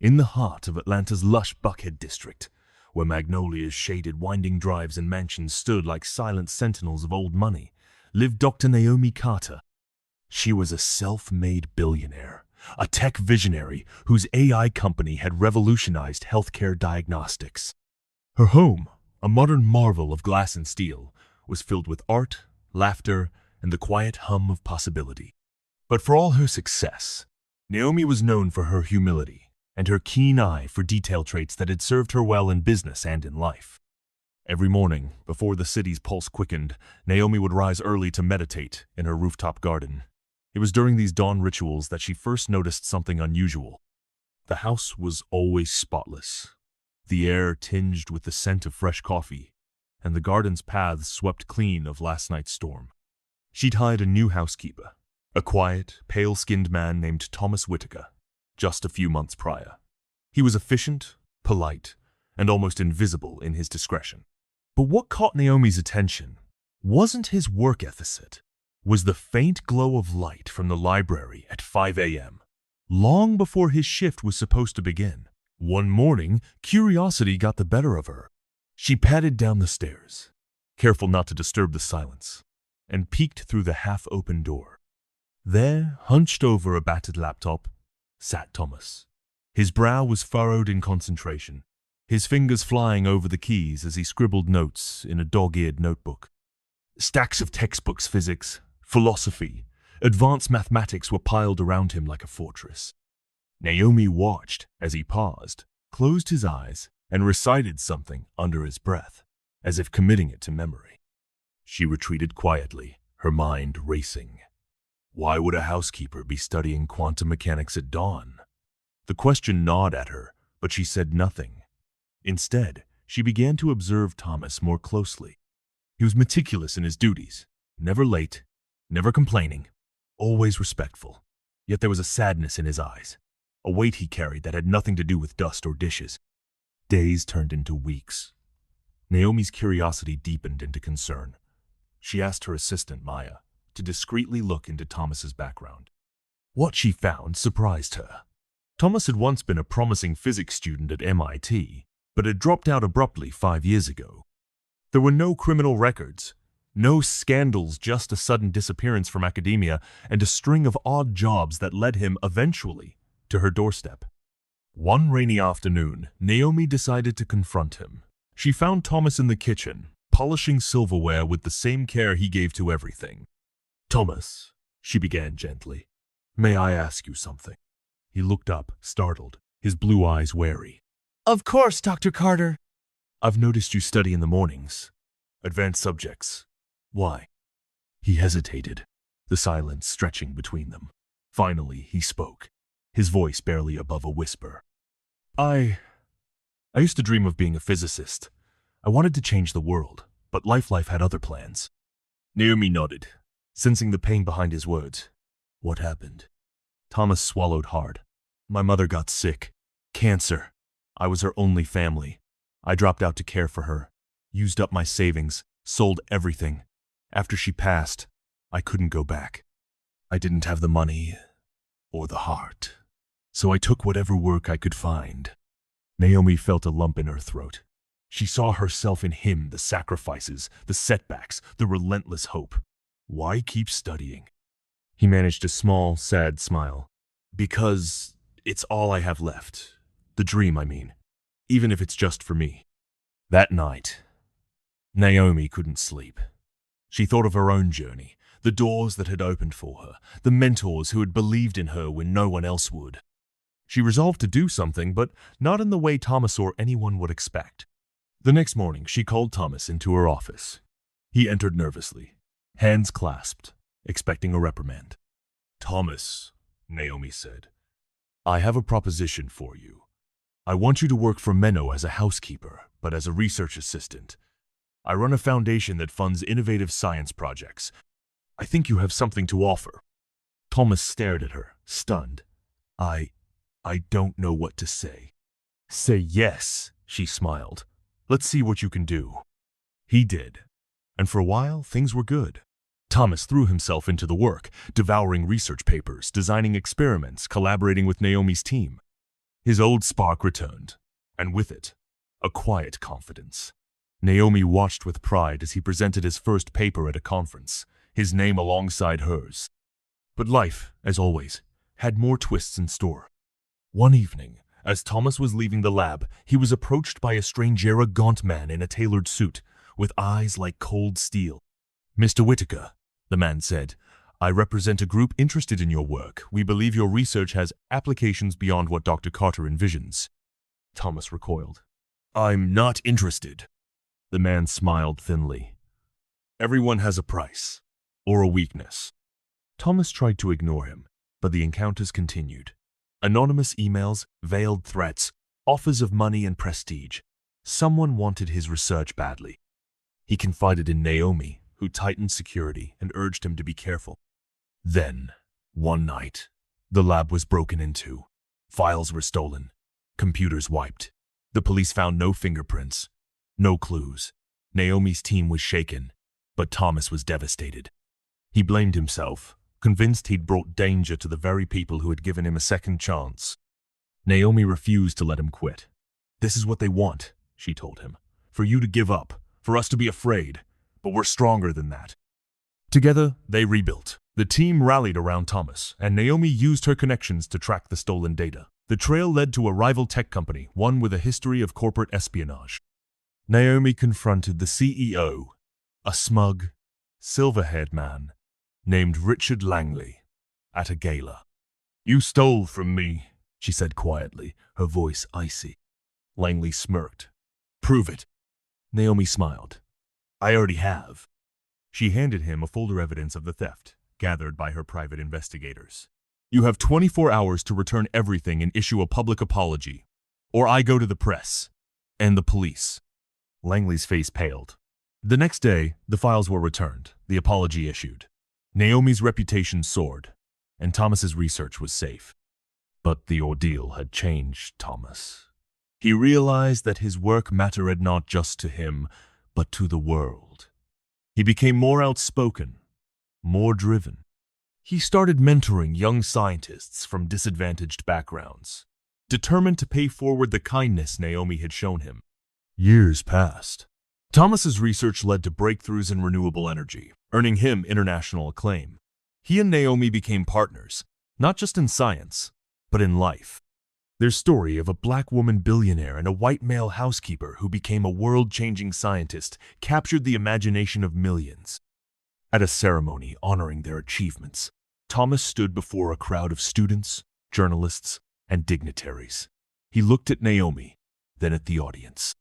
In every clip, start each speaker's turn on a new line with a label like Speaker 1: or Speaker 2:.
Speaker 1: In the heart of Atlanta's lush Buckhead district, where magnolias shaded winding drives and mansions stood like silent sentinels of old money, lived Dr. Naomi Carter. She was a self-made billionaire, a tech visionary whose AI company had revolutionized healthcare diagnostics. Her home, a modern marvel of glass and steel, was filled with art, laughter, and the quiet hum of possibility. But for all her success, Naomi was known for her humility and her keen eye for detail traits that had served her well in business and in life. Every morning, before the city's pulse quickened, Naomi would rise early to meditate in her rooftop garden. It was during these dawn rituals that she first noticed something unusual. The house was always spotless, the air tinged with the scent of fresh coffee, and the garden's paths swept clean of last night's storm. She'd hired a new housekeeper, a quiet, pale-skinned man named Thomas Whitaker, just a few months prior. He was efficient, polite, and almost invisible in his discretion. But what caught Naomi's attention wasn't his work ethic, was the faint glow of light from the library at 5 a.m., long before his shift was supposed to begin. One morning, curiosity got the better of her. She padded down the stairs, careful not to disturb the silence, and peeked through the half-open door. There, hunched over a battered laptop, sat Thomas. His brow was furrowed in concentration, his fingers flying over the keys as he scribbled notes in a dog-eared notebook. Stacks of textbooks, physics, philosophy, advanced mathematics were piled around him like a fortress. Naomi watched as he paused, closed his eyes, and recited something under his breath, as if committing it to memory. She retreated quietly, her mind racing. Why would a housekeeper be studying quantum mechanics at dawn? The question gnawed at her, but she said nothing. Instead, she began to observe Thomas more closely. He was meticulous in his duties, never late, never complaining, always respectful. Yet there was a sadness in his eyes, a weight he carried that had nothing to do with dust or dishes. Days turned into weeks. Naomi's curiosity deepened into concern. She asked her assistant, Maya, to discreetly look into Thomas's background. What she found surprised her. Thomas had once been a promising physics student at MIT, but had dropped out abruptly 5 years ago. There were no criminal records, no scandals, just a sudden disappearance from academia and a string of odd jobs that led him eventually to her doorstep. One rainy afternoon, Naomi decided to confront him. She found Thomas in the kitchen, polishing silverware with the same care he gave to everything. Thomas, she began gently, may I ask you something? He looked up, startled, his blue eyes wary.
Speaker 2: Of course, Dr. Carter.
Speaker 1: I've noticed you study in the mornings. Advanced subjects. Why? He hesitated, the silence stretching between them. Finally, he spoke, his voice barely above a whisper. I used to dream of being a physicist. I wanted to change the world, but life had other plans. Naomi nodded, sensing the pain behind his words. What happened? Thomas swallowed hard. My mother got sick. Cancer. I was her only family. I dropped out to care for her, used up my savings, sold everything. After she passed, I couldn't go back. I didn't have the money or the heart, so I took whatever work I could find. Naomi felt a lump in her throat. She saw herself in him, the sacrifices, the setbacks, the relentless hope. Why keep studying? He managed a small, sad smile. Because it's all I have left. The dream, I mean. Even if it's just for me. That night, Naomi couldn't sleep. She thought of her own journey, the doors that had opened for her, the mentors who had believed in her when no one else would. She resolved to do something, but not in the way Thomas or anyone would expect. The next morning, she called Thomas into her office. He entered nervously, hands clasped, expecting a reprimand. Thomas, Naomi said, I have a proposition for you. I want you to work for Menno as a housekeeper, but as a research assistant. I run a foundation that funds innovative science projects. I think you have something to offer. Thomas stared at her, stunned. I don't know what to say. Say yes, she smiled. Let's see what you can do. He did. And for a while, things were good. Thomas threw himself into the work, devouring research papers, designing experiments, collaborating with Naomi's team. His old spark returned, and with it, a quiet confidence. Naomi watched with pride as he presented his first paper at a conference, his name alongside hers. But life, as always, had more twists in store. One evening, as Thomas was leaving the lab, he was approached by a stranger, a gaunt man in a tailored suit, with eyes like cold steel. "Mr. Whitaker," the man said, "I represent a group interested in your work. We believe your research has applications beyond what Dr. Carter envisions." Thomas recoiled. "I'm not interested." The man smiled thinly. "Everyone has a price, or a weakness." Thomas tried to ignore him, but the encounters continued. Anonymous emails, veiled threats, offers of money and prestige. Someone wanted his research badly. He confided in Naomi, who tightened security and urged him to be careful. Then, one night, the lab was broken into. Files were stolen, computers wiped. The police found no fingerprints, no clues. Naomi's team was shaken, but Thomas was devastated. He blamed himself, convinced he'd brought danger to the very people who had given him a second chance. Naomi refused to let him quit. "This is what they want," she told him. "For you to give up, for us to be afraid, but we're stronger than that." Together, they rebuilt. The team rallied around Thomas, and Naomi used her connections to track the stolen data. The trail led to a rival tech company, one with a history of corporate espionage. Naomi confronted the CEO, a smug, silver-haired man named Richard Langley, at a gala. "You stole from me," she said quietly, her voice icy. Langley smirked. "Prove it." Naomi smiled. "I already have." She handed him a folder evidence of the theft, gathered by her private investigators. "You have 24 hours to return everything and issue a public apology, or I go to the press and the police." Langley's face paled. The next day, the files were returned, the apology issued. Naomi's reputation soared, and Thomas's research was safe. But the ordeal had changed Thomas. He realized that his work mattered not just to him, but to the world. He became more outspoken, more driven. He started mentoring young scientists from disadvantaged backgrounds, determined to pay forward the kindness Naomi had shown him. Years passed. Thomas's research led to breakthroughs in renewable energy, earning him international acclaim. He and Naomi became partners, not just in science, but in life. Their story of a black woman billionaire and a white male housekeeper who became a world-changing scientist captured the imagination of millions. At a ceremony honoring their achievements, Thomas stood before a crowd of students, journalists, and dignitaries. He looked at Naomi, then at the audience.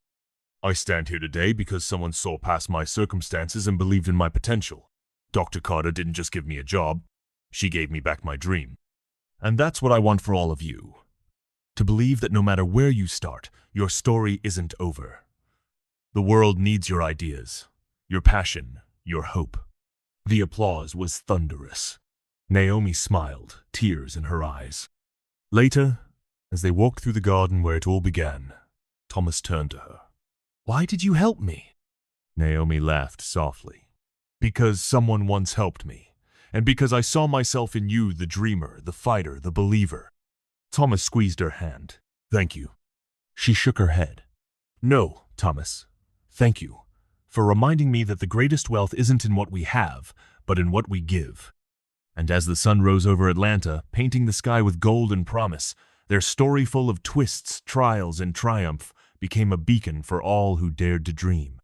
Speaker 1: "I stand here today because someone saw past my circumstances and believed in my potential. Dr. Carter didn't just give me a job, she gave me back my dream. And that's what I want for all of you. To believe that no matter where you start, your story isn't over. The world needs your ideas, your passion, your hope." The applause was thunderous. Naomi smiled, tears in her eyes. Later, as they walked through the garden where it all began, Thomas turned to her. "Why did you help me?" Naomi laughed softly. "Because someone once helped me, and because I saw myself in you, the dreamer, the fighter, the believer." Thomas squeezed her hand. "Thank you." She shook her head. "No, Thomas. Thank you for reminding me that the greatest wealth isn't in what we have, but in what we give." And as the sun rose over Atlanta, painting the sky with gold and promise, their story full of twists, trials, and triumph became a beacon for all who dared to dream.